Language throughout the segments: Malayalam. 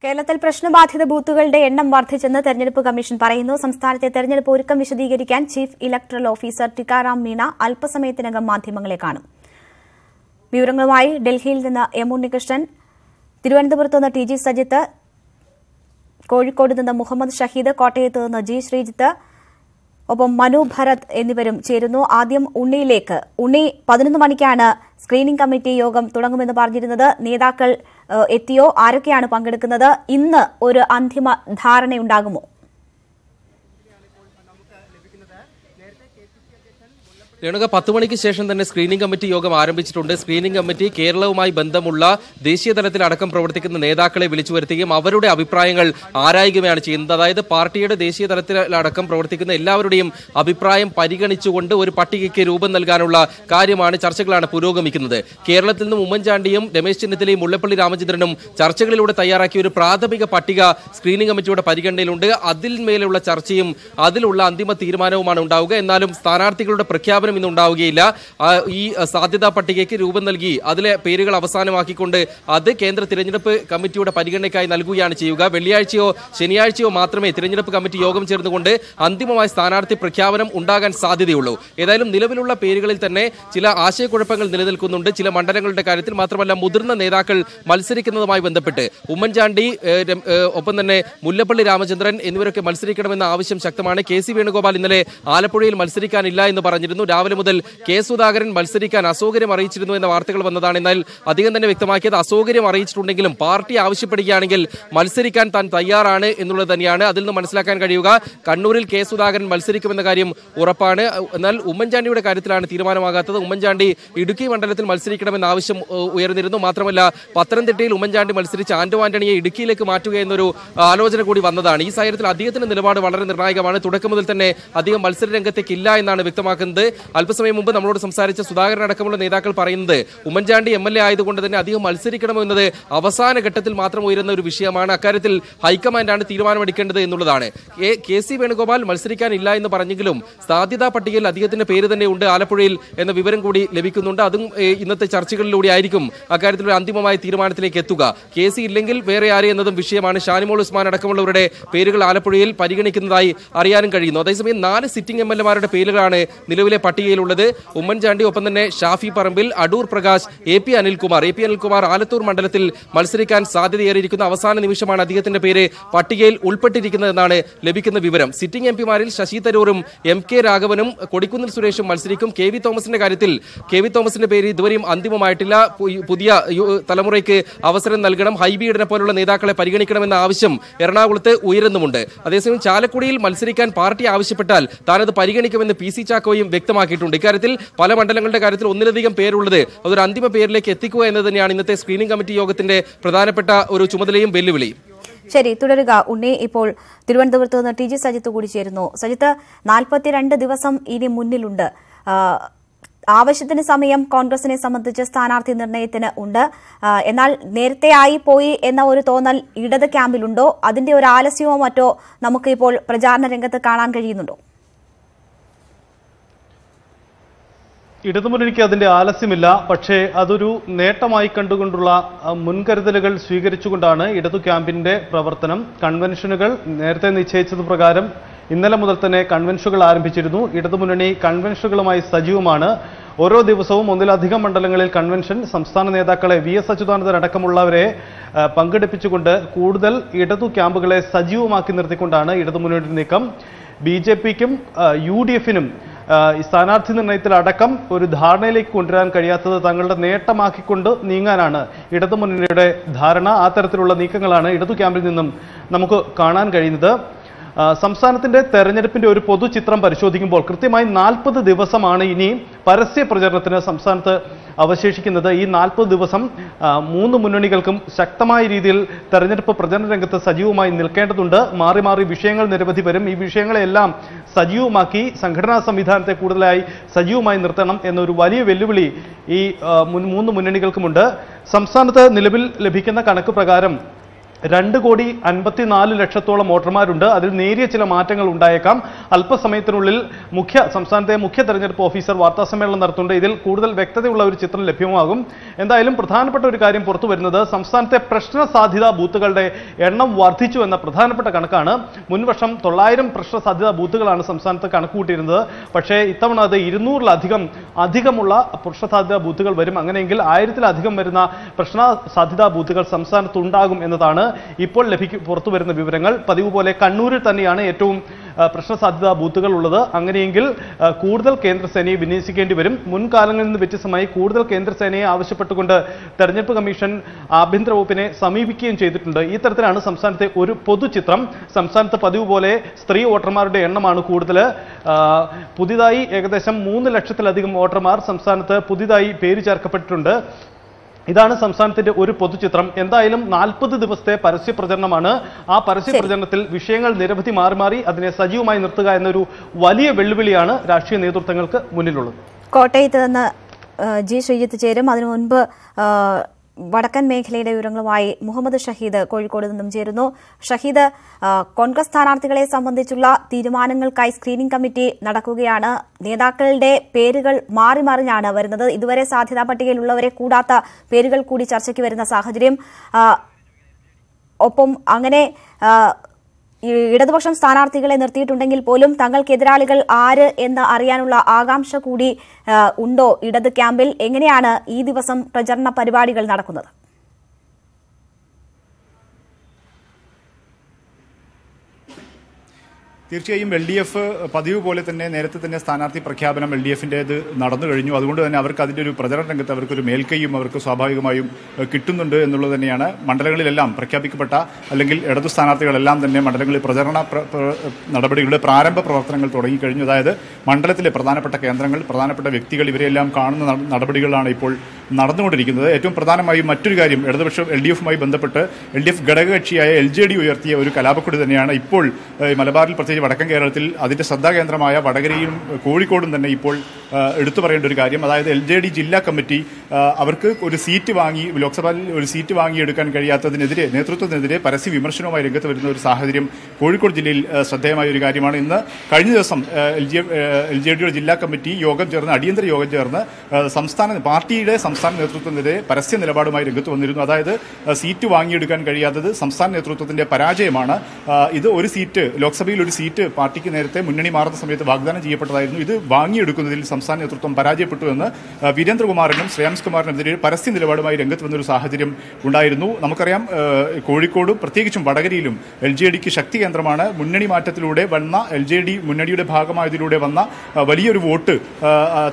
കേരളത്തിൽ പ്രശ്നബാധിത ബൂത്തുകളുടെ എണ്ണം വർദ്ധിച്ചെന്ന് തെരഞ്ഞെടുപ്പ് കമ്മീഷൻ പറയുന്നു. സംസ്ഥാനത്തെ തെരഞ്ഞെടുപ്പ് ഒരുക്കം വിശദീകരിക്കാൻ chief electoral officer Tikaram Meena അല്പസമയത്തിനകം മാധ്യമങ്ങളെ കാണും. വിവരങ്ങളുമായി ഡൽഹിയിൽ നിന്ന് എം ഉണ്ണികൃഷ്ണൻ, തിരുവനന്തപുരത്ത് നിന്ന് ടി ജി സജിത്ത്, കോഴിക്കോട് നിന്ന് മുഹമ്മദ് ഷഹീദ്, കോട്ടയത്ത് നിന്ന് ജി ശ്രീജിത്ത്, ഒപ്പം മനു ഭരത് എന്നിവരും ചേരുന്നു. ആദ്യം ഉണ്ണിയിലേക്ക്. ഉണ്ണി, 11 മണിക്കാണ് സ്ക്രീനിംഗ് കമ്മിറ്റി യോഗം തുടങ്ങുമെന്ന് പറഞ്ഞിരുന്നത്. നേതാക്കൾ എത്തിയോ? ആരൊക്കെയാണ് പങ്കെടുക്കുന്നത്? ഇന്ന് ഒരു അന്തിമ ധാരണയുണ്ടാകുമോ? രേണുക, 10 മണിക്ക് ശേഷം തന്നെ സ്ക്രീനിംഗ് കമ്മിറ്റി യോഗം ആരംഭിച്ചിട്ടുണ്ട്. സ്ക്രീനിംഗ് കമ്മിറ്റി കേരളവുമായി ബന്ധമുള്ള ദേശീയ തലത്തിൽ അടക്കം പ്രവർത്തിക്കുന്ന നേതാക്കളെ വിളിച്ചു വരുത്തുകയും അവരുടെ അഭിപ്രായങ്ങൾ ആരായുകയാണ് ചെയ്യുന്നത്. അതായത് പാർട്ടിയുടെ ദേശീയ തലത്തിലടക്കം പ്രവർത്തിക്കുന്ന എല്ലാവരുടെയും അഭിപ്രായം പരിഗണിച്ചുകൊണ്ട് ഒരു പട്ടികയ്ക്ക് രൂപം നൽകാനുള്ള കാര്യമാണ്, ചർച്ചകളാണ് പുരോഗമിക്കുന്നത്. കേരളത്തിൽ നിന്നും ഉമ്മൻചാണ്ടിയും രമേശ് ചെന്നിത്തലയും മുല്ലപ്പള്ളി രാമചന്ദ്രനും ചർച്ചകളിലൂടെ തയ്യാറാക്കിയ ഒരു പ്രാഥമിക പട്ടിക സ്ക്രീനിംഗ് കമ്മിറ്റിയുടെ പരിഗണനയിലുണ്ട്. അതിന്മേലുള്ള ചർച്ചയും അതിലുള്ള അന്തിമ തീരുമാനവുമാണ് ഉണ്ടാവുക. എന്നാലും സ്ഥാനാർത്ഥികളുടെ പ്രഖ്യാപനം ഇന്ന് ഉണ്ടാവുകയില്ല. ഈ സാധ്യതാ പട്ടികയ്ക്ക് രൂപം നൽകി അതിലെ പേരുകൾ അവസാനമാക്കിക്കൊണ്ട് അത് കേന്ദ്ര തിരഞ്ഞെടുപ്പ് കമ്മിറ്റിയുടെ പരിഗണനയ്ക്കായി നൽകുകയാണ് ചെയ്യുക. വെള്ളിയാഴ്ചയോ ശനിയാഴ്ചയോ മാത്രമേ തിരഞ്ഞെടുപ്പ് കമ്മിറ്റി യോഗം ചേർന്നുകൊണ്ട് അന്തിമമായ സ്ഥാനാർത്ഥി പ്രഖ്യാപനം ഉണ്ടാകാൻ സാധ്യതയുള്ളൂ. ഏതായാലും നിലവിലുള്ള പേരുകളിൽ തന്നെ ചില ആശയക്കുഴപ്പങ്ങൾ നിലനിൽക്കുന്നുണ്ട്. ചില മണ്ഡലങ്ങളുടെ കാര്യത്തിൽ മാത്രമല്ല, മുതിർന്ന നേതാക്കൾ മത്സരിക്കുന്നതുമായി ബന്ധപ്പെട്ട് ഉമ്മൻചാണ്ടി, ഒപ്പം തന്നെ മുല്ലപ്പള്ളി രാമചന്ദ്രൻ എന്നിവരൊക്കെ മത്സരിക്കണമെന്ന ആവശ്യം ശക്തമാണ്. കെ സി വേണുഗോപാൽ ഇന്നലെ ആലപ്പുഴയിൽ മത്സരിക്കാനില്ല എന്ന് പറഞ്ഞിരുന്നു. രാവിലെ മുതൽ കെ സുധാകരൻ മത്സരിക്കാൻ അസൗകര്യം അറിയിച്ചിരുന്നു എന്ന വാർത്തകൾ വന്നതാണ്. എന്നാൽ അധികം തന്നെ വ്യക്തമാക്കിയത് അസൗകര്യം അറിയിച്ചിട്ടുണ്ടെങ്കിലും പാർട്ടി ആവശ്യപ്പെടുകയാണെങ്കിൽ മത്സരിക്കാൻ താൻ തയ്യാറാണ് എന്നുള്ളത് തന്നെയാണ്. അതിൽ നിന്ന് മനസ്സിലാക്കാൻ കഴിയുക കണ്ണൂരിൽ കെ സുധാകരൻ മത്സരിക്കുമെന്ന കാര്യം ഉറപ്പാണ്. എന്നാൽ ഉമ്മൻചാണ്ടിയുടെ കാര്യത്തിലാണ് തീരുമാനമാകാത്തത്. ഉമ്മൻചാണ്ടി ഇടുക്കി മണ്ഡലത്തിൽ മത്സരിക്കണമെന്ന ആവശ്യം ഉയർന്നിരുന്നു. മാത്രമല്ല, പത്തനംതിട്ടയിൽ ഉമ്മൻചാണ്ടി മത്സരിച്ച് ആന്റോ ആന്റണിയെ ഇടുക്കിയിലേക്ക് മാറ്റുക എന്നൊരു ആലോചന കൂടി വന്നതാണ്. ഈ സാഹചര്യത്തിൽ അദ്ദേഹത്തിന്റെ നിലപാട് വളരെ നിർണായകമാണ്. തുടക്കം മുതൽ തന്നെ അദ്ദേഹം മത്സര രംഗത്തേക്കില്ല എന്നാണ് വ്യക്തമാക്കുന്നത്. അല്പസമയം മുമ്പ് നമ്മളോട് സംസാരിച്ച സുധാകരൻ അടക്കമുള്ള നേതാക്കൾ പറയുന്നത് ഉമ്മൻചാണ്ടി MLA ആയതുകൊണ്ട് തന്നെ അദ്ദേഹം മത്സരിക്കണമോ എന്നത് അവസാന ഘട്ടത്തിൽ മാത്രം ഉയരുന്ന ഒരു വിഷയമാണ്. അക്കാര്യത്തിൽ ഹൈക്കമാൻഡാണ് തീരുമാനമെടുക്കേണ്ടത് എന്നുള്ളതാണ്. കെ സി വേണുഗോപാൽ മത്സരിക്കാനില്ല എന്ന് പറഞ്ഞെങ്കിലും സാധ്യതാ പട്ടികയിൽ അദ്ദേഹത്തിന്റെ പേര് തന്നെ ഉണ്ട് ആലപ്പുഴയിൽ എന്ന വിവരം കൂടി ലഭിക്കുന്നുണ്ട്. അതും ഇന്നത്തെ ചർച്ചകളിലൂടെ ആയിരിക്കും അക്കാര്യത്തിൽ ഒരു അന്തിമമായ തീരുമാനത്തിലേക്ക് എത്തുക. കെ സി ഇല്ലെങ്കിൽ വേറെ ആരെ എന്നതും വിഷയമാണ്. ഷാനിമോൾ ഉസ്മാൻ അടക്കമുള്ളവരുടെ പേരുകൾ ആലപ്പുഴയിൽ പരിഗണിക്കുന്നതായി അറിയാനും കഴിയുന്നു. അതേസമയം 4 സിറ്റിംഗ് MLA-മാരുടെ പേരുകളാണ് നിലവിലെ പട്ടികയിലുള്ളത്. ഉമ്മൻചാണ്ടി, ഒപ്പം തന്നെ ഷാഫി പറമ്പിൽ, അടൂർ പ്രകാശ്, എ പി അനിൽകുമാർ ആലത്തൂർ മണ്ഡലത്തിൽ മത്സരിക്കാൻ സാധ്യതയേറിയിരിക്കുന്ന അവസാന നിമിഷമാണ് അദ്ദേഹത്തിന്റെ പേര് പട്ടികയിൽ ഉൾപ്പെട്ടിരിക്കുന്നതെന്നാണ് ലഭിക്കുന്ന വിവരം. സിറ്റിംഗ് MP-മാരിൽ ശശി തരൂറും MK രാഘവനും കൊടിക്കുന്നിൽ സുരേഷും മത്സരിക്കും. കെ വി തോമസിന്റെ കാര്യത്തിൽ കെ വി തോമസിന്റെ പേര് ഇതുവരെയും അന്തിമമായിട്ടില്ല. പുതിയ തലമുറയ്ക്ക് അവസരം നൽകണം, ഹൈബീഡിനെ പോലുള്ള നേതാക്കളെ പരിഗണിക്കണമെന്ന ആവശ്യം എറണാകുളത്ത് ഉയരുന്നുമുണ്ട്. അതേസമയം ചാലക്കുടിയിൽ മത്സരിക്കാൻ പാർട്ടി ആവശ്യപ്പെട്ടാൽ താനത് പരിഗണിക്കുമെന്ന് PC ചാക്കോയും വ്യക്തമാക്കിയിട്ടുണ്ട്. ഇക്കാര്യത്തിൽ പല മണ്ഡലങ്ങളുടെ കാര്യത്തിൽ ഒന്നിലധികം പേരുള്ളത് അതൊരു അന്തിമ പേരിലേക്ക് എത്തിക്കുക എന്നത് തന്നെയാണ് ഇന്നത്തെ സ്ക്രീനിംഗ് കമ്മിറ്റി യോഗത്തിന്റെ പ്രധാനപ്പെട്ട ഒരു ചുമതലയും വെല്ലുവിളിയും. ശരി, തുടരുക ഉണ്ണി. ഇപ്പോൾ തിരുവനന്തപുരത്ത് നിന്ന് ടി ജി സജിത്ത് കൂടി ചേരുന്നു. സജിത്ത്, 42 ദിവസം ഇനി മുന്നിലുണ്ട്. ആവശ്യത്തിന് സമയം കോൺഗ്രസിനെ സംബന്ധിച്ച് സ്ഥാനാർത്ഥി നിർണയത്തിന് ഉണ്ട്. എന്നാൽ നേരത്തെ ആയി പോയി എന്ന ഒരു തോന്നൽ ഇടത് ക്യാമ്പിലുണ്ടോ? അതിന്റെ ഒരു ആലസ്യമോ മറ്റോ നമുക്ക് ഇപ്പോൾ പ്രചാരണ രംഗത്ത് കാണാൻ കഴിയുന്നുണ്ടോ? ഇടതുമുന്നണിക്ക് അതിന്റെ ആലസ്യമില്ല. പക്ഷേ അതൊരു നേട്ടമായി കണ്ടുകൊണ്ടുള്ള മുൻകരുതലുകൾ സ്വീകരിച്ചുകൊണ്ടാണ് ഇടതു ക്യാമ്പിന്റെ പ്രവർത്തനം. കൺവെൻഷനുകൾ നേരത്തെ നിശ്ചയിച്ചത് പ്രകാരം ഇന്നലെ മുതൽ തന്നെ കൺവെൻഷനുകൾ ആരംഭിച്ചിരുന്നു. ഇടതുമുന്നണി കൺവെൻഷനുകളുമായി സജീവമാണ്. ഓരോ ദിവസവും ഒന്നിലധികം മണ്ഡലങ്ങളിൽ കൺവെൻഷൻ, സംസ്ഥാന നേതാക്കളെ VS അച്യുതാനന്ദൻ അടക്കമുള്ളവരെ പങ്കെടുപ്പിച്ചുകൊണ്ട് കൂടുതൽ ഇടതു ക്യാമ്പുകളെ സജീവമാക്കി നിർത്തിക്കൊണ്ടാണ് ഇടതുമുന്നണിയുടെ നീക്കം. BJP-ക്കും UDF-നും സ്ഥാനാർത്ഥി നിർണയത്തിലടക്കം ഒരു ധാരണയിലേക്ക് കൊണ്ടുവരാൻ കഴിയാത്തത് തങ്ങളുടെ നേട്ടമാക്കിക്കൊണ്ട് നീങ്ങാനാണ് ഇടതുമുന്നണിയുടെ ധാരണ. ആ തരത്തിലുള്ള നീക്കങ്ങളാണ് ഇടതു ക്യാമ്പിൽ നിന്നും നമുക്ക് കാണാൻ കഴിയുന്നത്. സംസ്ഥാനത്തിന്റെ തെരഞ്ഞെടുപ്പിന്റെ ഒരു പൊതുചിത്രം പരിശോധിക്കുമ്പോൾ കൃത്യമായി 40 ദിവസമാണ് ഇനി പരസ്യ പ്രചരണത്തിന് സംസ്ഥാനത്ത് അവശേഷിക്കുന്നത്. ഈ 40 ദിവസം 3 മുന്നണികൾക്കും ശക്തമായ രീതിയിൽ തെരഞ്ഞെടുപ്പ് പ്രചരണ രംഗത്ത് സജീവമായി നിൽക്കേണ്ടതുണ്ട്. മാറി മാറി വിഷയങ്ങൾ നിരവധി വരും. ഈ വിഷയങ്ങളെല്ലാം സജീവമാക്കി സംഘടനാ സംവിധാനത്തെ കൂടുതലായി സജീവമായി നിർത്തണം എന്നൊരു വലിയ വെല്ലുവിളി ഈ 3 മുന്നണികൾക്കുമുണ്ട്. സംസ്ഥാനത്ത് നിലവിൽ ലഭിക്കുന്ന കണക്ക് പ്രകാരം 2,54,00,000 വോട്ടർമാരുണ്ട്. അതിൽ നേരിയ ചില മാറ്റങ്ങൾ ഉണ്ടായേക്കാം. അല്പസമയത്തിനുള്ളിൽ സംസ്ഥാനത്തെ മുഖ്യ തെരഞ്ഞെടുപ്പ് ഓഫീസർ വാർത്താസമ്മേളനം നടത്തുന്നുണ്ട്. ഇതിൽ കൂടുതൽ വ്യക്തതയുള്ള ഒരു ചിത്രം ലഭ്യമാകും. എന്തായാലും പ്രധാനപ്പെട്ട ഒരു കാര്യം പുറത്തു വരുന്നത് സംസ്ഥാനത്തെ പ്രശ്ന സാധ്യതാ ബൂത്തുകളുടെ എണ്ണം വർദ്ധിച്ചു എന്ന പ്രധാനപ്പെട്ട കണക്കാണ്. മുൻവർഷം 900 പ്രശ്ന സാധ്യതാ ബൂത്തുകളാണ് സംസ്ഥാനത്ത് കണക്കുകൂട്ടിയിരുന്നത്. പക്ഷേ ഇത്തവണ അത് 200-ലധികമുള്ള പ്രശ്ന സാധ്യതാ ബൂത്തുകൾ വരും. അങ്ങനെയെങ്കിൽ 1000-ലധികം വരുന്ന പ്രശ്ന സാധ്യതാ ബൂത്തുകൾ സംസ്ഥാനത്ത് ഉണ്ടാകും എന്നതാണ് ഇപ്പോൾ പുറത്തു വരുന്ന വിവരങ്ങൾ. പതിവ് പോലെ കണ്ണൂരിൽ തന്നെയാണ് ഏറ്റവും പ്രശ്ന സാധ്യതാ ബൂത്തുകൾ ഉള്ളത്. അങ്ങനെയെങ്കിൽ കൂടുതൽ കേന്ദ്രസേനയെ വിന്യസിക്കേണ്ടി വരും. മുൻകാലങ്ങളിൽ നിന്ന് വ്യത്യസ്തമായി കൂടുതൽ കേന്ദ്രസേനയെ ആവശ്യപ്പെട്ടുകൊണ്ട് തെരഞ്ഞെടുപ്പ് കമ്മീഷൻ ആഭ്യന്തര വകുപ്പിനെ സമീപിക്കുകയും ചെയ്തിട്ടുണ്ട്. ഈ തരത്തിലാണ് സംസ്ഥാനത്തെ ഒരു പൊതുചിത്രം. സംസ്ഥാനത്ത് പതിവ് പോലെ സ്ത്രീ വോട്ടർമാരുടെ എണ്ണമാണ് കൂടുതൽ. പുതിയതായി ഏകദേശം 3 ലക്ഷത്തിലധികം വോട്ടർമാർ സംസ്ഥാനത്ത് പുതിയതായി പേര് ചേർക്കപ്പെട്ടിട്ടുണ്ട്. ഇതാണ് സംസ്ഥാനത്തിന്റെ ഒരു പൊതുചിത്രം. എന്തായാലും 40 ദിവസത്തെ പരസ്യ പ്രചരണമാണ്. ആ പരസ്യ പ്രചരണത്തിൽ വിഷയങ്ങൾ നിരവധി മാറി അതിനെ സജീവമായി നിർത്തുക എന്നൊരു വലിയ വെല്ലുവിളിയാണ് രാഷ്ട്രീയ നേതൃത്വങ്ങൾക്ക് മുന്നിലുള്ളത്. കോട്ടയത്ത് നിന്ന് ജി ശ്രീജിത്ത് ചേരും. അതിനു മുൻപ് വടക്കൻ മേഖലയുടെ വിവരങ്ങളുമായി മുഹമ്മദ് ഷഹീദ് കോഴിക്കോട് നിന്നും ചേരുന്നു. ഷഹീദ്, കോൺഗ്രസ് സ്ഥാനാർത്ഥികളെ സംബന്ധിച്ചുള്ള തീരുമാനങ്ങൾക്കായി സ്ക്രീനിംഗ് കമ്മിറ്റി നടക്കുകയാണ്. നേതാക്കളുടെ പേരുകൾ മാറി മറിഞ്ഞാണ് വരുന്നത്. ഇതുവരെ സാധ്യതാ പട്ടികയിലുള്ളവരെ കൂടാത്ത പേരുകൾ കൂടി ചർച്ചയ്ക്ക് വരുന്ന സാഹചര്യം. ഒപ്പം അങ്ങനെ ഇടതുപക്ഷം സ്ഥാനാർത്ഥികളെ നിർത്തിയിട്ടുണ്ടെങ്കിൽ പോലും തങ്ങൾക്ക് എതിരാളികൾ ആര് എന്ന് അറിയാനുള്ള ആകാംക്ഷ കൂടി ഉണ്ടോ ഇടത് ക്യാമ്പിൽ? എങ്ങനെയാണ് ഈ ദിവസം പ്രചരണ പരിപാടികൾ നടക്കുന്നത്? തീർച്ചയായും LDF പതിവ് പോലെ തന്നെ നേരത്തെ തന്നെ സ്ഥാനാർത്ഥി പ്രഖ്യാപനം LDFന്റേത് നടന്നു കഴിഞ്ഞു. അതുകൊണ്ട് തന്നെ അവർക്ക് അതിന്റെ ഒരു പ്രചരണ രംഗത്ത് അവർക്കൊരു മേൽക്കൈയും അവർക്ക് സ്വാഭാവികമായും കിട്ടുന്നുണ്ട് എന്നുള്ളത് തന്നെയാണ്. മണ്ഡലങ്ങളിലെല്ലാം പ്രഖ്യാപിക്കപ്പെട്ട അല്ലെങ്കിൽ ഇടതു സ്ഥാനാർത്ഥികളെല്ലാം തന്നെ മണ്ഡലങ്ങളിൽ പ്രചരണ നടപടികളുടെ പ്രാരംഭ പ്രവർത്തനങ്ങൾ തുടങ്ങിക്കഴിഞ്ഞു. അതായത് മണ്ഡലത്തിലെ പ്രധാനപ്പെട്ട കേന്ദ്രങ്ങൾ, പ്രധാനപ്പെട്ട വ്യക്തികൾ ഇവരെല്ലാം കാണുന്ന നടപടികളാണ് ഇപ്പോൾ നടന്നുകൊണ്ടിരിക്കുന്നത്. ഏറ്റവും പ്രധാനമായും മറ്റൊരു കാര്യം, ഇടതുപക്ഷം LDFുമായി ബന്ധപ്പെട്ട് LDF ഘടകകക്ഷിയായ LJD ഉയർത്തിയ ഒരു കലാപക്കൊടി തന്നെയാണ് ഇപ്പോൾ മലബാറിൽ, പ്രത്യേകിച്ച് വടക്കൻ കേരളത്തിൽ അതിന്റെ ശ്രദ്ധാകേന്ദ്രമായ വടകരയും കോഴിക്കോടും തന്നെ ഇപ്പോൾ എടുത്തു പറയേണ്ട ഒരു കാര്യം. അതായത് LJD ജില്ലാ കമ്മിറ്റി അവർക്ക് ഒരു സീറ്റ് ലോക്സഭയിൽ ഒരു സീറ്റ് വാങ്ങിയെടുക്കാൻ കഴിയാത്തതിനെതിരെ, നേതൃത്വത്തിനെതിരെ പരസ്യ വിമർശനവുമായി രംഗത്ത് വരുന്ന ഒരു സാഹചര്യം കോഴിക്കോട് ജില്ലയിൽ ശ്രദ്ധേയമായ ഒരു കാര്യമാണ്. ഇന്ന് കഴിഞ്ഞ ദിവസം LJDയുടെ ജില്ലാ കമ്മിറ്റി അടിയന്തര യോഗം ചേർന്ന് പാർട്ടിയുടെ സംസ്ഥാന നേതൃത്വത്തിനെതിരെ പരസ്യ നിലപാടുമായി രംഗത്ത് വന്നിരുന്നു. അതായത് സീറ്റ് വാങ്ങിയെടുക്കാൻ കഴിയാത്തത് സംസ്ഥാന നേതൃത്വത്തിന്റെ പരാജയമാണ്. ഇത് ഒരു സീറ്റ്, ലോക്സഭയിൽ ഒരു സീറ്റ് പാർട്ടിക്ക് നേരത്തെ മുന്നണി മാറുന്ന സമയത്ത് വാഗ്ദാനം ചെയ്യപ്പെട്ടതായിരുന്നു. ഇത് വാങ്ങിയെടുക്കുന്നതിൽ സംസ്ഥാന നേതൃത്വം പരാജയപ്പെട്ടു എന്ന് വീരേന്ദ്രകുമാറിനും ശ്രേയാംസ് കുമാറിനെതിരെ പരസ്യ നിലപാടുമായി രംഗത്ത് വന്നൊരു സാഹചര്യം ഉണ്ടായിരുന്നു. നമുക്കറിയാം, കോഴിക്കോടും പ്രത്യേകിച്ചും വടകരയിലും LJDക്ക് ശക്തി കേന്ദ്രമാണ്. മുന്നണി മാറ്റത്തിലൂടെ വന്ന LJD മുന്നണിയുടെ ഭാഗമായതിലൂടെ വന്ന വലിയൊരു വോട്ട്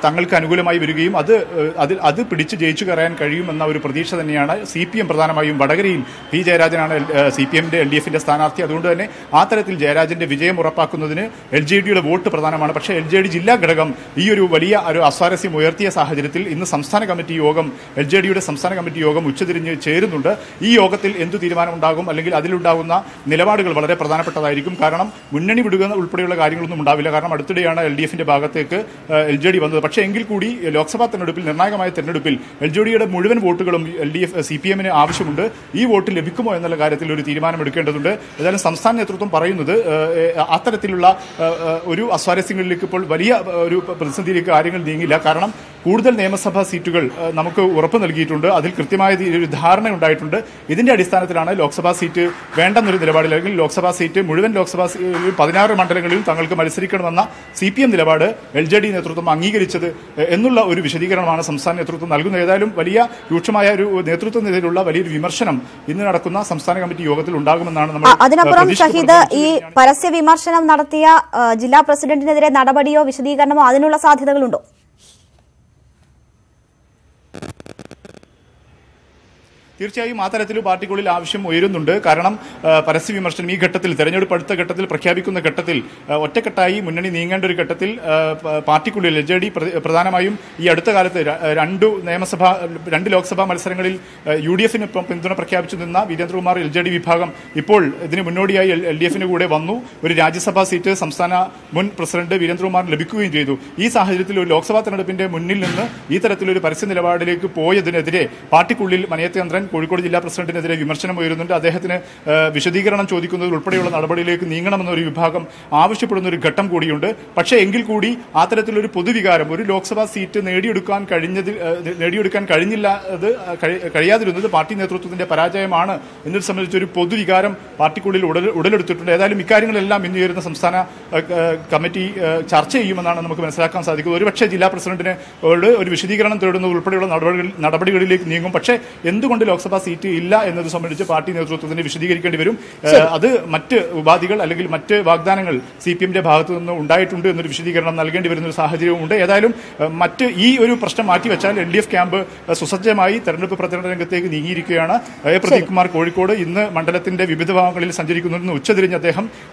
തങ്ങൾക്ക് അനുകൂലമായി വരികയും അത് പിടിച്ച് ജയിച്ചു കയറാൻ കഴിയുമെന്ന ഒരു പ്രതീക്ഷ തന്നെയാണ് CPM പ്രധാനമായും വടകരയിൽ. P. ജയരാജനാണ് CPMന്റെ LDFന്റെ സ്ഥാനാർത്ഥി. അതുകൊണ്ട് തന്നെ ആ തരത്തിൽ ജയരാജന്റെ വിജയം ഉറപ്പാക്കുന്നതിന് LJDയുടെ വോട്ട് പ്രധാനമാണ്. പക്ഷേ LJD ജില്ലാ ഘടകം ഈ ഒരു വലിയ ഒരു അസ്വാരസ്യം ഉയർത്തിയ സാഹചര്യത്തിൽ ഇന്ന് സംസ്ഥാന കമ്മിറ്റി യോഗം, LJDയുടെ സംസ്ഥാന കമ്മിറ്റി യോഗം ഉച്ചതിരിഞ്ഞ് ചേരുന്നുണ്ട്. ഈ യോഗത്തിൽ എന്തു തീരുമാനമുണ്ടാകും, അല്ലെങ്കിൽ അതിലുണ്ടാകുന്ന നിലപാടുകൾ വളരെ പ്രധാനപ്പെട്ടതായിരിക്കും. കാരണം മുന്നണി വിടുക ഉൾപ്പെടെയുള്ള കാര്യങ്ങളൊന്നും ഉണ്ടാവില്ല. കാരണം അടുത്തിടെയാണ് LDFന്റെ ഭാഗത്തേക്ക് LJD വന്നത്. പക്ഷേ എങ്കിൽ കൂടി ലോക്സഭാ തെരഞ്ഞെടുപ്പിൽ, നിർണായകമായ തെരഞ്ഞെടുപ്പിൽ LJDയുടെ മുഴുവൻ വോട്ടുകളും CPMന് ആവശ്യമുണ്ട്. ഈ വോട്ട് ലഭിക്കുമോ എന്നുള്ള കാര്യത്തിൽ ഒരു തീരുമാനമെടുക്കേണ്ടതുണ്ട്. ഏതായാലും സംസ്ഥാന നേതൃത്വം പറയുന്നത് അത്തരത്തിലുള്ള ഒരു അസ്വാരസ്യങ്ങളിലേക്ക് ഇപ്പോൾ വലിയ ഒരു പ്രതിസന്ധിയിലേക്ക് കാര്യങ്ങൾ നീങ്ങില്ല. കാരണം കൂടുതൽ നിയമസഭാ സീറ്റുകൾ നമുക്ക് ഉറപ്പ് നൽകിയിട്ടുണ്ട്. അതിൽ കൃത്യമായ ഒരു ധാരണ ഉണ്ടായിട്ടുണ്ട്. ഇതിന്റെ അടിസ്ഥാനത്തിലാണ് ലോക്സഭാ സീറ്റ് വേണ്ടെന്നൊരു നിലപാടിൽ, അല്ലെങ്കിൽ ലോക്സഭാ സീറ്റ് മുഴുവൻ 16 മണ്ഡലങ്ങളിൽ തങ്ങൾക്ക് മത്സരിക്കണമെന്ന CPM നിലപാട് LJD നേതൃത്വം അംഗീകരിച്ചത് എന്നുള്ള ഒരു വിശദീകരണമാണ് സംസ്ഥാന നേതൃത്വം നൽകുന്നത്. ഏതായാലും വലിയ രൂക്ഷമായ ഒരു നേതൃത്വത്തിനെതിരെയുള്ള വലിയൊരു വിമർശനം ഇന്ന് നടക്കുന്ന സംസ്ഥാന കമ്മിറ്റി യോഗത്തിൽ ഉണ്ടാകുമെന്നാണ് നമ്മൾ. അതിനപ്പുറം ഷഹീദ്, ഈ പരസ്യ വിമർശനം നടത്തിയ ജില്ലാ പ്രസിഡന്റിനെതിരെ നടപടിയോ വിശദീകരണമോ അതിനുള്ള സാധ്യതകളുണ്ടോ? തീർച്ചയായും ആ തരത്തിൽ പാർട്ടിക്കുള്ളിൽ ആവശ്യം ഉയരുന്നുണ്ട്. കാരണം പരസ്യ വിമർശനം ഈ ഘട്ടത്തിൽ, തെരഞ്ഞെടുപ്പ് അടുത്ത ഘട്ടത്തിൽ പ്രഖ്യാപിക്കുന്ന ഘട്ടത്തിൽ, ഒറ്റക്കെട്ടായി മുന്നണി നീങ്ങേണ്ട ഒരു ഘട്ടത്തിൽ പാർട്ടിക്കുള്ളിൽ LJD പ്രധാനമായും ഈ അടുത്ത കാലത്ത് 2 ലോക്സഭാ മത്സരങ്ങളിൽ UDFന് പിന്തുണ പ്രഖ്യാപിച്ചു നിന്ന വീരേന്ദ്രകുമാർ LJD വിഭാഗം ഇപ്പോൾ ഇതിന് മുന്നോടിയായി LDFന് കൂടെ വന്നു. ഒരു രാജ്യസഭാ സീറ്റ് സംസ്ഥാന മുൻ പ്രസിഡന്റ് വീരേന്ദ്രകുമാറിന് ലഭിക്കുകയും ചെയ്തു. ഈ സാഹചര്യത്തിൽ ഒരു ലോക്സഭാ തെരഞ്ഞെടുപ്പിന്റെ മുന്നിൽ നിന്ന് ഈ തരത്തിലൊരു പരസ്യ നിലപാടിലേക്ക് പോയതിനെതിരെ പാർട്ടിക്കുള്ളിൽ മനയത്തേന്ദ്രൻ കോഴിക്കോട് ജില്ലാ പ്രസിഡന്റിനെതിരെ വിമർശനം ഉയരുന്നുണ്ട്. അദ്ദേഹത്തിന് വിശദീകരണം ചോദിക്കുന്നത് ഉൾപ്പെടെയുള്ള നടപടിയിലേക്ക് നീങ്ങണമെന്നൊരു വിഭാഗം ആവശ്യപ്പെടുന്ന ഒരു ഘട്ടം കൂടിയുണ്ട്. പക്ഷേ എങ്കിൽ കൂടി അത്തരത്തിലൊരു പൊതുവികാരം, ഒരു ലോക്സഭാ സീറ്റ് നേടിയെടുക്കാൻ കഴിഞ്ഞില്ല, അത് കഴിയാതിരുന്നത് പാർട്ടി നേതൃത്വത്തിന്റെ പരാജയമാണ് എന്നതിനെ സംബന്ധിച്ചൊരു പൊതുവികാരം പാർട്ടിക്കുള്ളിൽ ഉടലെടുത്തിട്ടുണ്ട്. ഏതായാലും ഇക്കാര്യങ്ങളെല്ലാം ഇന്ന് ഉയരുന്ന സംസ്ഥാന കമ്മിറ്റി ചർച്ച ചെയ്യുമെന്നാണ് നമുക്ക് മനസ്സിലാക്കാൻ സാധിക്കുന്നത്. ഒരുപക്ഷെ ജില്ലാ പ്രസിഡന്റിന് ഒരു വിശദീകരണം തേടുന്നത് ഉൾപ്പെടെയുള്ള നടപടികളിലേക്ക് നീങ്ങും. പക്ഷേ എന്തുകൊണ്ട് ലോക്സഭാ സീറ്റ് ഇല്ല എന്നത് സംബന്ധിച്ച് പാർട്ടി നേതൃത്വത്തിന് വിശദീകരിക്കേണ്ടി വരും. അത് മറ്റ് ഉപാധികൾ അല്ലെങ്കിൽ മറ്റ് വാഗ്ദാനങ്ങൾ CPM-ന്റെ ഭാഗത്തു നിന്ന് ഉണ്ടായിട്ടുണ്ട് എന്നൊരു വിശദീകരണം നൽകേണ്ടി വരുന്ന ഒരു സാഹചര്യവുമുണ്ട്. ഏതായാലും മറ്റ് ഈ ഒരു പ്രശ്നം മാറ്റിവെച്ചാൽ LDF ക്യാമ്പ് സുസജ്ജമായി തെരഞ്ഞെടുപ്പ് പ്രചരണ രംഗത്തേക്ക് നീങ്ങിയിരിക്കുകയാണ്. പ്രദീപ് കുമാർ കോഴിക്കോട് ഇന്ന് മണ്ഡലത്തിന്റെ വിവിധ ഭാഗങ്ങളിൽ സഞ്ചരിക്കുന്നതിന് ഉച്ചതിരിഞ്ഞ്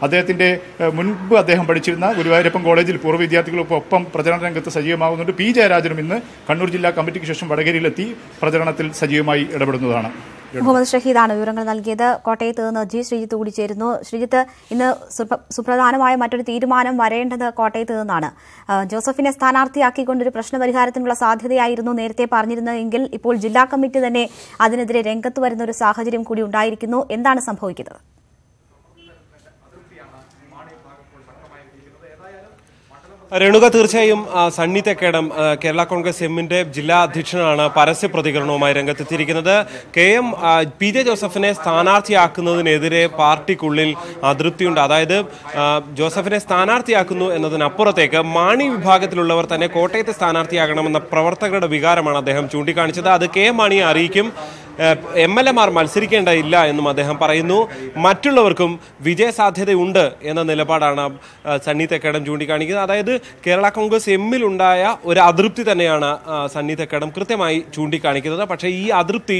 അദ്ദേഹത്തിന്റെ മുൻപ് അദ്ദേഹം പഠിച്ചിരുന്ന ഗുരുവായൂരപ്പൻ കോളേജിൽ പൂർവ്വ വിദ്യാർത്ഥികൾക്കൊപ്പം പ്രചരണ രംഗത്ത് സജീവമാകുന്നുണ്ട്. P. ജയരാജനും ഇന്ന് കണ്ണൂർ ജില്ലാ കമ്മിറ്റിക്ക് ശേഷം വടകരയിലെത്തി പ്രചരണത്തിൽ സജീവമായി ഇടപെടുന്നതാണ്. മുഹമ്മദ് ഷഹീദാണ് വിവരങ്ങൾ നൽകിയത്. കോട്ടയത്ത് നിന്ന് G. ശ്രീജിത്ത് കൂടി ചേരുന്നു. ശ്രീജിത്ത്, ഇന്ന് സുപ്രധാനമായ മറ്റൊരു തീരുമാനം വരേണ്ടത് കോട്ടയത്ത് നിന്നാണ്. ജോസഫിനെ സ്ഥാനാർത്ഥിയാക്കിക്കൊണ്ടൊരു പ്രശ്നപരിഹാരത്തിനുള്ള സാധ്യതയായിരുന്നു നേരത്തെ പറഞ്ഞിരുന്നതെങ്കിൽ ഇപ്പോൾ ജില്ലാ കമ്മിറ്റി തന്നെ അതിനെതിരെ രംഗത്ത് വരുന്ന ഒരു സാഹചര്യം കൂടി ഉണ്ടായിരിക്കുന്നു. എന്താണ് സംഭവിക്കുന്നത്? രേണുക, തീർച്ചയായും സണ്ണി തെക്കേടം കേരള കോൺഗ്രസ് എമ്മിന്റെ ജില്ലാ അധ്യക്ഷനാണ് പരസ്യ പ്രതികരണവുമായി രംഗത്തെത്തിയിരിക്കുന്നത്. P. J. ജോസഫിനെ സ്ഥാനാർത്ഥിയാക്കുന്നതിനെതിരെ പാർട്ടിക്കുള്ളിൽ അതൃപ്തിയുണ്ട്. അതായത് ജോസഫിനെ സ്ഥാനാർത്ഥിയാക്കുന്നു എന്നതിനപ്പുറത്തേക്ക് മാണി വിഭാഗത്തിലുള്ളവർ തന്നെ കോട്ടയത്തെ സ്ഥാനാർത്ഥിയാകണമെന്ന പ്രവർത്തകരുടെ വികാരമാണ് അദ്ദേഹം ചൂണ്ടിക്കാണിച്ചത്. അത് K. മാണിയെ അറിയിക്കും. MLA-മാർ മത്സരിക്കേണ്ടതില്ല എന്നും അദ്ദേഹം പറയുന്നു. മറ്റുള്ളവർക്കും വിജയസാധ്യതയുണ്ട് എന്ന നിലപാടാണ് സണ്ണി തെക്കേടം ചൂണ്ടിക്കാണിക്കുന്നത്. അതായത് കേരള കോൺഗ്രസ് എമ്മിലുണ്ടായ ഒരു അതൃപ്തി തന്നെയാണ് സണ്ണി തെക്കേടം കൃത്യമായി ചൂണ്ടിക്കാണിക്കുന്നത്. പക്ഷേ ഈ അതൃപ്തി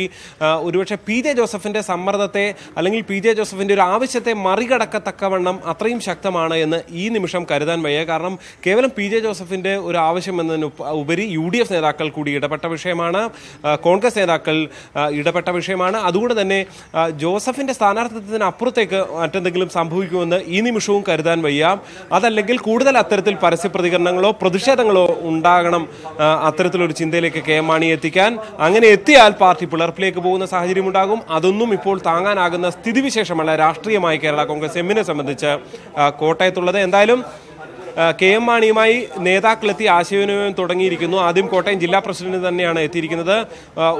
ഒരുപക്ഷെ P. J. ജോസഫിന്റെ സമ്മർദ്ദത്തെ അല്ലെങ്കിൽ P. J. ജോസഫിന്റെ ഒരു ആവശ്യത്തെ മറികടക്കത്തക്കവണ്ണം അത്രയും ശക്തമാണ് എന്ന് ഈ നിമിഷം കരുതാൻ വയ്യ. കാരണം കേവലം P. J. ജോസഫിന്റെ ഒരു ആവശ്യം എന്നതിന് ഉപരി UDF നേതാക്കൾ കൂടി ഇടപെട്ട വിഷയമാണ്, കോൺഗ്രസ് നേതാക്കൾ ഇടപെട്ട വിഷയമാണ്. അതുകൊണ്ട് തന്നെ ജോസഫിന്റെ സ്ഥാനാർത്ഥിത്വത്തിന് അപ്പുറത്തേക്ക് മറ്റെന്തെങ്കിലും സംഭവിക്കുമെന്ന് ഈ നിമിഷവും കരുതാൻ വയ്യ. അതല്ലെങ്കിൽ കൂടുതൽ അത്തരത്തിൽ പരസ്യ പ്രതികരണങ്ങളോ പ്രതിഷേധങ്ങളോ ഉണ്ടാകണം അത്തരത്തിലൊരു ചിന്തയിലേക്ക് K. മാണിയെ എത്തിക്കാൻ. അങ്ങനെ എത്തിയാൽ പാർട്ടി പിളർപ്പിലേക്ക് പോകുന്ന സാഹചര്യം ഉണ്ടാകും. അതൊന്നും ഇപ്പോൾ താങ്ങാനാകുന്ന സ്ഥിതിവിശേഷമല്ല രാഷ്ട്രീയമായി കേരള കോൺഗ്രസ് എമ്മിനെ സംബന്ധിച്ച് കോട്ടയത്തുള്ളത്. എന്തായാലും K. M. മാണിയുമായി നേതാക്കളെത്തി ആശയവിനിമയം തുടങ്ങിയിരിക്കുന്നു. ആദ്യം കോട്ടയം ജില്ലാ പ്രസിഡന്റ് തന്നെയാണ് എത്തിയിരിക്കുന്നത്.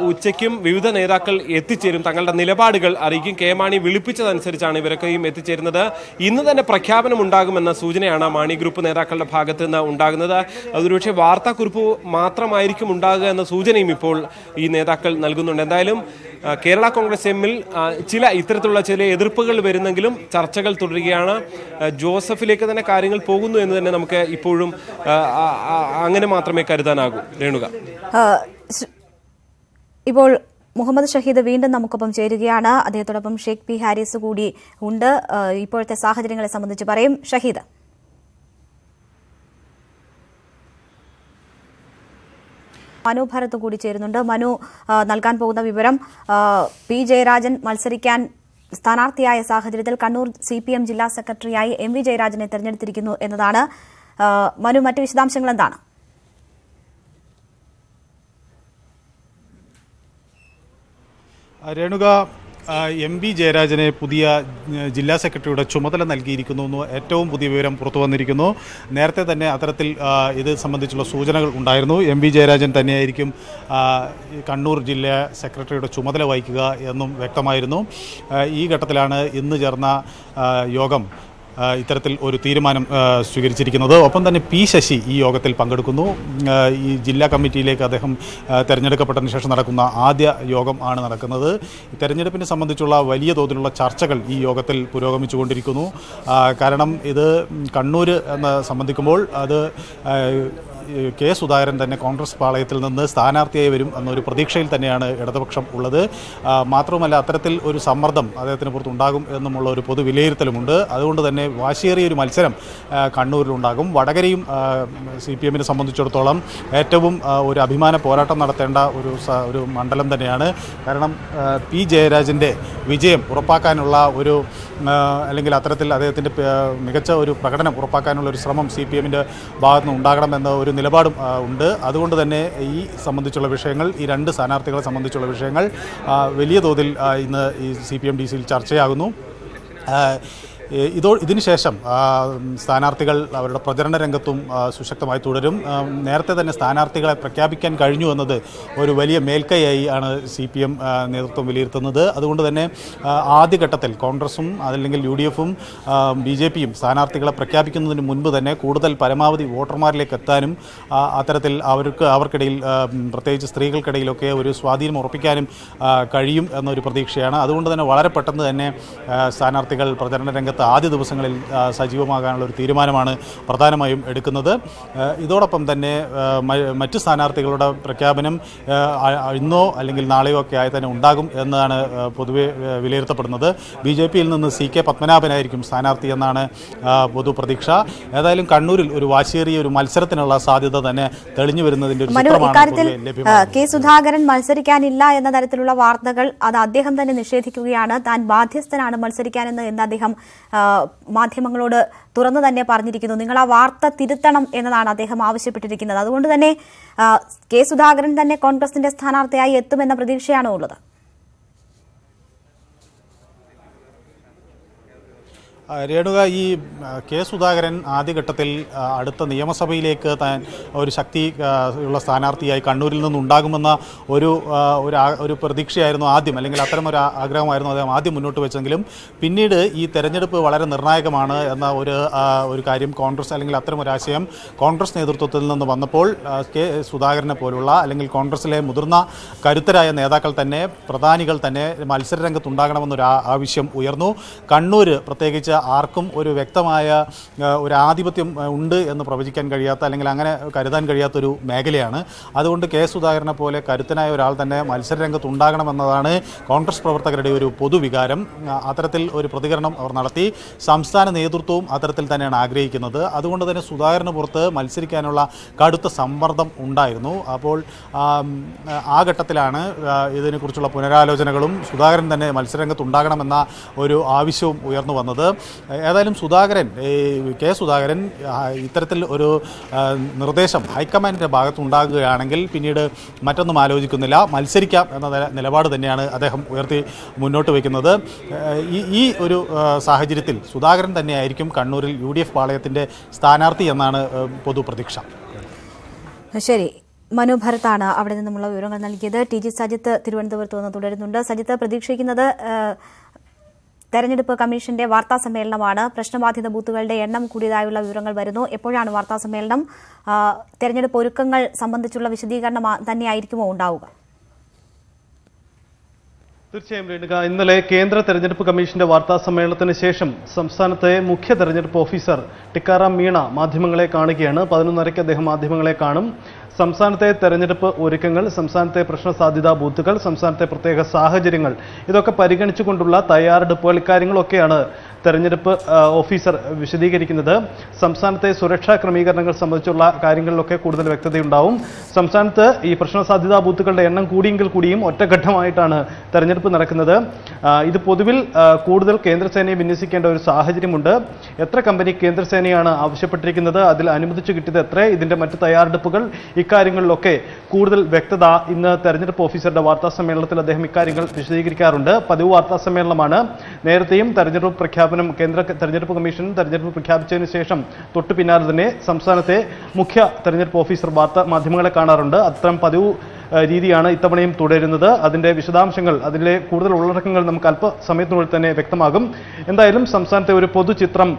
ഉച്ചയ്ക്കും വിവിധ നേതാക്കൾ എത്തിച്ചേരും, തങ്ങളുടെ നിലപാടുകൾ അറിയിക്കും. K. മാണി വിളിപ്പിച്ചതനുസരിച്ചാണ് ഇവരൊക്കെയും എത്തിച്ചേരുന്നത്. ഇന്ന് തന്നെ പ്രഖ്യാപനം ഉണ്ടാകുമെന്ന സൂചനയാണ് മാണി ഗ്രൂപ്പ് നേതാക്കളുടെ ഭാഗത്ത് നിന്ന് ഉണ്ടാകുന്നത്. അതൊരുപക്ഷെ വാർത്താക്കുറിപ്പ് മാത്രമായിരിക്കും ഉണ്ടാകുക എന്ന സൂചനയും ഇപ്പോൾ ഈ നേതാക്കൾ നൽകുന്നുണ്ട്. എന്തായാലും കേരള കോൺഗ്രസ് എമ്മിൽ ഇത്തരത്തിലുള്ള ചില എതിർപ്പുകൾ വരുന്നെങ്കിലും ചർച്ചകൾ തുടരുകയാണ്. ജോസഫിലേക്ക് തന്നെ കാര്യങ്ങൾ പോകുന്നു എന്ന് തന്നെ നമുക്ക് ഇപ്പോഴും അങ്ങനെ മാത്രമേ കരുതാനാകൂ. രേണുക, ഇപ്പോൾ മുഹമ്മദ് ഷഹീദ് വീണ്ടും നമുക്കൊപ്പം ചേരുകയാണ്. അദ്ദേഹത്തോടൊപ്പം ഷെയ്ഖ് P. ഹാരിസ് കൂടി ഉണ്ട്. ഇപ്പോഴത്തെ സാഹചര്യങ്ങളെ സംബന്ധിച്ച് പറയും. ഷഹീദ്, മനു ഭരത് കൂടി ചേരുന്നുണ്ട്. മനു, നൽകാൻ പോകുന്ന വിവരം, P. ജയരാജൻ മത്സരിക്കാൻ സ്ഥാനാർത്ഥിയായ സാഹചര്യത്തിൽ കണ്ണൂർ CPM ജില്ലാ സെക്രട്ടറിയായി MV ജയരാജനെ തെരഞ്ഞെടുത്തിരിക്കുന്നു എന്നതാണ്. മനു, മറ്റ് വിശദാംശങ്ങൾ എന്താണ്? രേണുക, MV ജയരാജനെ പുതിയ ജില്ലാ സെക്രട്ടറിയുടെ ചുമതല നൽകിയിരിക്കുന്നു എന്ന് ഏറ്റവും പുതിയ വിവരം പുറത്തു വന്നിരിക്കുന്നു. നേരത്തെ തന്നെ അത്തരത്തിൽ ഇത് സംബന്ധിച്ചുള്ള സൂചനകൾ ഉണ്ടായിരുന്നു. MV ജയരാജൻ തന്നെയായിരിക്കും കണ്ണൂർ ജില്ലാ സെക്രട്ടറിയുടെ ചുമതല വഹിക്കുക എന്നും വ്യക്തമായിരുന്നു. ഈ ഘട്ടത്തിലാണ് ഇന്ന് ചേർന്ന യോഗം ഇത്തരത്തിൽ ഒരു തീരുമാനം സ്വീകരിച്ചിരിക്കുന്നത്. ഒപ്പം തന്നെ P. ശശി ഈ യോഗത്തിൽ പങ്കെടുക്കുന്നു. ഈ ജില്ലാ കമ്മിറ്റിയിലേക്ക് അദ്ദേഹം തെരഞ്ഞെടുക്കപ്പെട്ടതിന് ശേഷം നടക്കുന്ന ആദ്യ യോഗം ആണ് നടക്കുന്നത്. തെരഞ്ഞെടുപ്പിനെ സംബന്ധിച്ചുള്ള വലിയ തോതിലുള്ള ചർച്ചകൾ ഈ യോഗത്തിൽ പുരോഗമിച്ചുകൊണ്ടിരിക്കുന്നു. കാരണം ഇത് കണ്ണൂർ എന്ന് സംബന്ധിക്കുമ്പോൾ അത് K. സുധാകരൻ തന്നെ കോൺഗ്രസ് പാളയത്തിൽ നിന്ന് സ്ഥാനാർത്ഥിയായി വരും എന്നൊരു പ്രതീക്ഷയിൽ തന്നെയാണ് ഇടതുപക്ഷം ഉള്ളത്. മാത്രവുമല്ല, അത്തരത്തിൽ ഒരു സമ്മർദ്ദം അദ്ദേഹത്തിന് പുറത്തുണ്ടാകും എന്നുമുള്ള ഒരു പൊതു വിലയിരുത്തലുമുണ്ട്. അതുകൊണ്ട് തന്നെ വാശിയേറിയൊരു മത്സരം കണ്ണൂരിലുണ്ടാകും. വടകരയും CPM-നെ സംബന്ധിച്ചിടത്തോളം ഏറ്റവും ഒരു അഭിമാന പോരാട്ടം നടത്തേണ്ട ഒരു മണ്ഡലം തന്നെയാണ്. കാരണം P. ജയരാജൻ്റെ വിജയം ഉറപ്പാക്കാനുള്ള ഒരു അല്ലെങ്കിൽ അത്തരത്തിൽ അദ്ദേഹത്തിൻ്റെ മികച്ച ഒരു പ്രകടനം ഉറപ്പാക്കാനുള്ള ഒരു ശ്രമം CPM-ൻ്റെ ഭാഗത്തുനിന്ന് ഉണ്ടാകണമെന്ന ഒരു നിലപാടും ഉണ്ട്. അതുകൊണ്ട് തന്നെ ഈ സംബന്ധിച്ചുള്ള വിഷയങ്ങൾ, ഈ രണ്ട് സ്ഥാനാർത്ഥികളെ സംബന്ധിച്ചുള്ള വിഷയങ്ങൾ വലിയ തോതിൽ ഇന്ന് ഈ CPM-DC-യിൽ ചർച്ചയാകുന്നു. ഇതിനുശേഷം സ്ഥാനാർത്ഥികൾ അവരുടെ പ്രചരണ രംഗത്തും സുശക്തമായി തുടരും. നേരത്തെ തന്നെ സ്ഥാനാർത്ഥികളെ പ്രഖ്യാപിക്കാൻ കഴിഞ്ഞു എന്നത് ഒരു വലിയ മേൽക്കൈയായി ആണ് CPM നേതൃത്വം വിലയിരുത്തുന്നത്. അതുകൊണ്ട് തന്നെ ആദ്യഘട്ടത്തിൽ കോൺഗ്രസും അതല്ലെങ്കിൽ UDF-ഉം BJP-യും സ്ഥാനാർത്ഥികളെ പ്രഖ്യാപിക്കുന്നതിന് മുൻപ് തന്നെ കൂടുതൽ പരമാവധി വോട്ടർമാരിലേക്ക് എത്താനും അത്തരത്തിൽ അവർക്കിടയിൽ പ്രത്യേകിച്ച് സ്ത്രീകൾക്കിടയിലൊക്കെ ഒരു സ്വാധീനം ഉറപ്പിക്കാനും കഴിയും എന്നൊരു പ്രതീക്ഷയാണ്. അതുകൊണ്ട് തന്നെ വളരെ പെട്ടെന്ന് തന്നെ സ്ഥാനാർത്ഥികൾ പ്രചരണ രംഗത്ത് ആദ്യ ദിവസങ്ങളിൽ സജീവമാകാനുള്ള ഒരു തീരുമാനമാണ് പ്രധാനമായും എടുക്കുന്നത്. ഇതോടൊപ്പം തന്നെ മറ്റ് സ്ഥാനാർത്ഥികളുടെ പ്രഖ്യാപനം ഇന്നോ അല്ലെങ്കിൽ നാളെയോ ഒക്കെ ആയി തന്നെ ഉണ്ടാകും എന്നാണ് പൊതുവെ വിലയിരുത്തപ്പെടുന്നത്. BJP-യിൽ നിന്ന് CK പത്മനാഭനായിരിക്കും സ്ഥാനാർത്ഥി എന്നാണ് പൊതുപ്രതീക്ഷ. ഏതായാലും കണ്ണൂരിൽ ഒരു വാശിയേറിയ ഒരു മത്സരത്തിനുള്ള സാധ്യത തന്നെ തെളിഞ്ഞു വരുന്നതിന്റെ ഒരു ചിത്രമാണ്. കെ സുധാകരൻ മത്സരിക്കാനില്ല എന്ന തരത്തിലുള്ള വാർത്തകൾ അത് അദ്ദേഹം തന്നെ നിഷേധിക്കുകയാണ്. താൻ ബാധ്യസ്ഥനാണ് മത്സരിക്കാനെന്ന് എന്ന് അദ്ദേഹം മാധ്യമങ്ങളോട് തുറന്നു തന്നെ പറഞ്ഞിരിക്കുന്നു. നിങ്ങൾ ആ വാർത്ത തിരുത്തണം എന്നതാണ് അദ്ദേഹം ആവശ്യപ്പെട്ടിരിക്കുന്നത്. അതുകൊണ്ട് തന്നെ കെ സുധാകരൻ തന്നെ കോൺഗ്രസിന്റെ സ്ഥാനാർത്ഥിയായി എത്തുമെന്ന പ്രതീക്ഷയാണോ ഉള്ളത്? രേണുക, ഈ കെ സുധാകരൻ ആദ്യഘട്ടത്തിൽ അടുത്ത നിയമസഭയിലേക്ക് താൻ ഒരു ശക്തി ഉള്ള സ്ഥാനാർത്ഥിയായി കണ്ണൂരിൽ നിന്നുണ്ടാകുമെന്ന ഒരു പ്രതീക്ഷയായിരുന്നു ആദ്യം, അല്ലെങ്കിൽ അത്തരം ഒരു ആഗ്രഹമായിരുന്നു അദ്ദേഹം ആദ്യം മുന്നോട്ട് വെച്ചെങ്കിലും പിന്നീട് ഈ തെരഞ്ഞെടുപ്പ് വളരെ നിർണായകമാണ് എന്ന ഒരു കാര്യം കോൺഗ്രസ്, അല്ലെങ്കിൽ അത്തരം ഒരു ആശയം കോൺഗ്രസ് നേതൃത്വത്തിൽ നിന്ന് വന്നപ്പോൾ കെ സുധാകരനെ പോലുള്ള അല്ലെങ്കിൽ കോൺഗ്രസിലെ മുതിർന്ന കരുത്തരായ നേതാക്കൾ തന്നെ, പ്രധാനികൾ തന്നെ മത്സരരംഗത്തുണ്ടാകണമെന്നൊരു ആവശ്യം ഉയർന്നു. കണ്ണൂർ പ്രത്യേകിച്ച് ആർക്കും ഒരു വ്യക്തമായ ഒരു ആധിപത്യം ഉണ്ട് എന്ന് പ്രവചിക്കാൻ കഴിയാത്ത, അല്ലെങ്കിൽ അങ്ങനെ കരുതാൻ കഴിയാത്തൊരു മേഖലയാണ്. അതുകൊണ്ട് കെ സുധാകരനെ പോലെ കരുത്തനായ ഒരാൾ തന്നെ മത്സരരംഗത്ത് ഉണ്ടാകണമെന്നതാണ് കോൺഗ്രസ് പ്രവർത്തകരുടെ ഒരു പൊതുവികാരം. അത്തരത്തിൽ ഒരു പ്രതികരണം അവർ നടത്തി. സംസ്ഥാന നേതൃത്വവും അത്തരത്തിൽ തന്നെയാണ് ആഗ്രഹിക്കുന്നത്. അതുകൊണ്ട് തന്നെ സുധാകരന് പുറത്ത് മത്സരിക്കാനുള്ള കടുത്ത സമ്മർദ്ദം ഉണ്ടായിരുന്നു. അപ്പോൾ ആ ഘട്ടത്തിലാണ് ഇതിനെക്കുറിച്ചുള്ള പുനരാലോചനകളും സുധാകരൻ തന്നെ മത്സരരംഗത്ത് ഉണ്ടാകണമെന്ന ഒരു ആവശ്യവും ഉയർന്നു വന്നത്. ഏതായാലും കെ സുധാകരൻ ഇത്തരത്തിൽ ഒരു നിർദ്ദേശം ഹൈക്കമാൻഡിൻ്റെ ഭാഗത്തുണ്ടാകുകയാണെങ്കിൽ പിന്നീട് മറ്റൊന്നും ആലോചിക്കുന്നില്ല, മത്സരിക്കാം എന്ന നിലപാട് തന്നെയാണ് അദ്ദേഹം ഉയർത്തി മുന്നോട്ട് വയ്ക്കുന്നത്. ഈ ഒരു സാഹചര്യത്തിൽ സുധാകരൻ തന്നെയായിരിക്കും കണ്ണൂരിൽ UDF പാളയത്തിൻ്റെ സ്ഥാനാർത്ഥി എന്നാണ് പൊതുപ്രതീക്ഷ. ശരി, മനു ഭരത്താണ് അവിടെ നിന്നുമുള്ള വിവരങ്ങൾ നൽകിയത്. TG സജിത്ത് തിരുവനന്തപുരത്ത് നിന്ന് തുടരുന്നുണ്ട്. സജിത്ത്, പ്രതീക്ഷിക്കുന്നത് തെരഞ്ഞെടുപ്പ് കമ്മീഷന്റെ വാർത്താ സമ്മേളനമാണ്. പ്രശ്നബാധിത ബൂത്തുകളുടെ എണ്ണം കൂടിയതായുള്ള വിവരങ്ങൾ വരുന്നു. എപ്പോഴാണ് വാർത്താ സമ്മേളനം? തെരഞ്ഞെടുപ്പ് ഒരുക്കങ്ങൾ സംബന്ധിച്ചുള്ള വിശദീകരണം തന്നെയായിരിക്കുമോ ഉണ്ടാവുക? തീർച്ചയായും രേണുക, ഇന്നലെ കേന്ദ്ര തെരഞ്ഞെടുപ്പ് കമ്മീഷന്റെ വാർത്താ സമ്മേളനത്തിന് ശേഷം സംസ്ഥാനത്തെ മുഖ്യ തെരഞ്ഞെടുപ്പ് ഓഫീസർ ടിക്കാറാം മീണ മാധ്യമങ്ങളെ കാണുകയാണ്. 11:30 അദ്ദേഹം മാധ്യമങ്ങളെ കാണും. സംസ്ഥാനത്തെ തെരഞ്ഞെടുപ്പ് ഒരുക്കങ്ങൾ, സംസ്ഥാനത്തെ പ്രശ്ന സാധ്യതാ ബൂത്തുകൾ, സംസ്ഥാനത്തെ പ്രത്യേക സാഹചര്യങ്ങൾ, ഇതൊക്കെ പരിഗണിച്ചുകൊണ്ടുള്ള തയ്യാറെടുപ്പുകൾ, ഇക്കാര്യങ്ങളൊക്കെയാണ് തെരഞ്ഞെടുപ്പ് ഓഫീസർ വിശദീകരിക്കുന്നത്. സംസ്ഥാനത്തെ സുരക്ഷാ ക്രമീകരണങ്ങൾ സംബന്ധിച്ചുള്ള കാര്യങ്ങളിലൊക്കെ കൂടുതൽ വ്യക്തതയുണ്ടാവും. സംസ്ഥാനത്ത് ഈ പ്രശ്ന സാധ്യതാ ബൂത്തുകളുടെ എണ്ണം കൂടിയെങ്കിൽ കൂടിയും ഒറ്റഘട്ടമായിട്ടാണ് തെരഞ്ഞെടുപ്പ് നടക്കുന്നത്. ഇത് പൊതുവിൽ കൂടുതൽ കേന്ദ്രസേനയെ വിന്യസിക്കേണ്ട ഒരു സാഹചര്യമുണ്ട്. എത്ര കമ്പനി കേന്ദ്രസേനയാണ് ആവശ്യപ്പെട്ടിരിക്കുന്നത്, അതിൽ അനുവദിച്ചു കിട്ടിയത് എത്ര, ഇതിന്റെ മറ്റ് തയ്യാറെടുപ്പുകൾ, ഇക്കാര്യങ്ങളിലൊക്കെ കൂടുതൽ വ്യക്തത ഇന്ന് തെരഞ്ഞെടുപ്പ് ഓഫീസറുടെ വാർത്താ സമ്മേളനത്തിൽ അദ്ദേഹം ഇക്കാര്യങ്ങൾ വിശദീകരിക്കാറുണ്ട്. പതിവ് വാർത്താ സമ്മേളനമാണ്. നേരത്തെയും തെരഞ്ഞെടുപ്പ് കേന്ദ്ര തെരഞ്ഞെടുപ്പ് കമ്മീഷൻ തെരഞ്ഞെടുപ്പ് പ്രഖ്യാപിച്ചതിന് ശേഷം തൊട്ടു പിന്നാലെ തന്നെ സംസ്ഥാനത്തെ മുഖ്യ തെരഞ്ഞെടുപ്പ് ഓഫീസർ മാധ്യമങ്ങളെ കാണാറുണ്ട്. അത്തരം പതിവ് രീതിയാണ് ഇത്തവണയും തുടരുന്നത്. അതിന്റെ വിശദാംശങ്ങൾ, അതിലെ കൂടുതൽ ഉള്ളടക്കങ്ങൾ നമുക്ക് അല്പസമയത്തിനുള്ളിൽ തന്നെ വ്യക്തമാകും. എന്തായാലും സംസ്ഥാനത്തെ ഒരു പൊതുചിത്രം,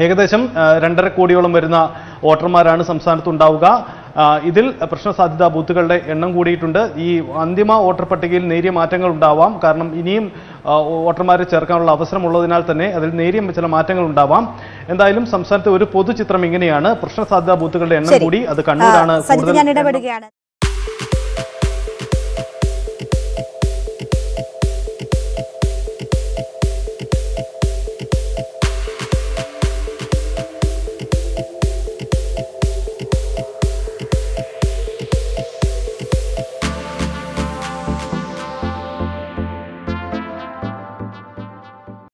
ഏകദേശം 2.5 കോടിയോളം വരുന്ന വോട്ടർമാരാണ് സംസ്ഥാനത്ത് ഉണ്ടാവുക. ഇതിൽ പ്രശ്ന സാധ്യതാ ബൂത്തുകളുടെ എണ്ണം കൂടിയിട്ടുണ്ട്. ഈ അന്തിമ വോട്ടർ പട്ടികയിൽ നേരിയ മാറ്റങ്ങൾ ഉണ്ടാവാം. കാരണം ഇനിയും വോട്ടർമാരെ ചേർക്കാനുള്ള അവസരമുള്ളതിനാൽ തന്നെ അതിൽ നേരിയ ചില മാറ്റങ്ങൾ ഉണ്ടാവാം. എന്തായാലും സംസ്ഥാനത്തെ ഒരു പൊതുചിത്രം ഇങ്ങനെയാണ്. പ്രശ്ന സാധ്യതാ ബൂത്തുകളുടെ എണ്ണം കൂടി, അത് കണ്ണൂരാണ് കൂടുതൽ.